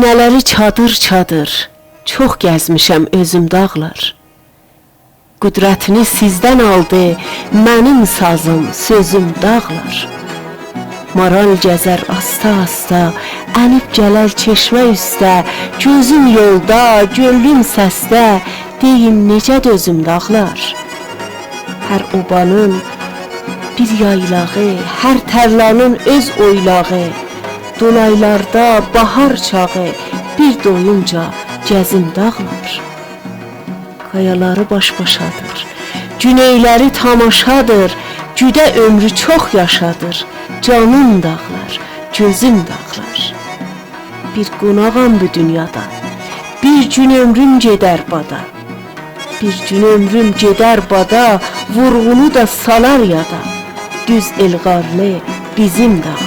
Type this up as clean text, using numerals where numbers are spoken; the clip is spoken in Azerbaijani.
Sinələri çadır-çadır, çox gəzmişəm özüm dağlar. Qüdrətini sizdən aldı mənim sazım, sözüm dağlar. Maral gəzər asta-asta, ənib gələr çeşmə üstə, gözüm yolda, gönlüm səsdə, deyin necə dözüm dağlar. Hər obanın bir yaylağı, hər tərlanın öz oylağı, dolaylarda bahar çağı, bir doyunca gəzim dağlar. Qayaları baş-başadır, güneyləri tamaşadır, güdə ömrü çox yaşadır, canım dağlar, gözüm dağlar. Bir qonağam bu dünyada, bir gün ömrüm gedər bada. Bir gün ömrüm gedər bada, vurğunu da salar yada, düz Elqarlı bizim dağlar.